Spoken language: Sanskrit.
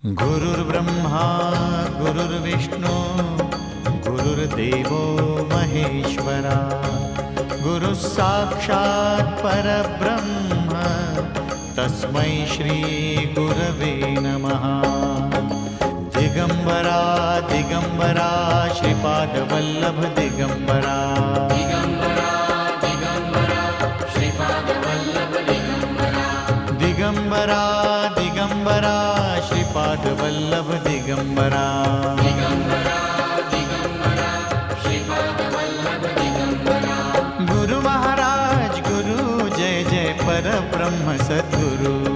गुरुर्ब्रह्मा गुरुर्विष्णु गुरुर्देवो महेश्वरा गुरुः साक्षात् परब्रह्म तस्मै श्री गुरवे नमः। दिगंबरा दिगंबरा श्रीपादवल्लभ दिगंबरा दिगंबरा दिगंबरा श्रीपादवल्लभ दिगंबरा दिगंबरा दिगंबरा श्रीपादवल्लभ दिगंबरा दिगंबरा दिगंबरा श्रीपादवल्लभ दिगंबरा। गुरु महाराज गुरु जय जय परब्रह्म सद्गुरु।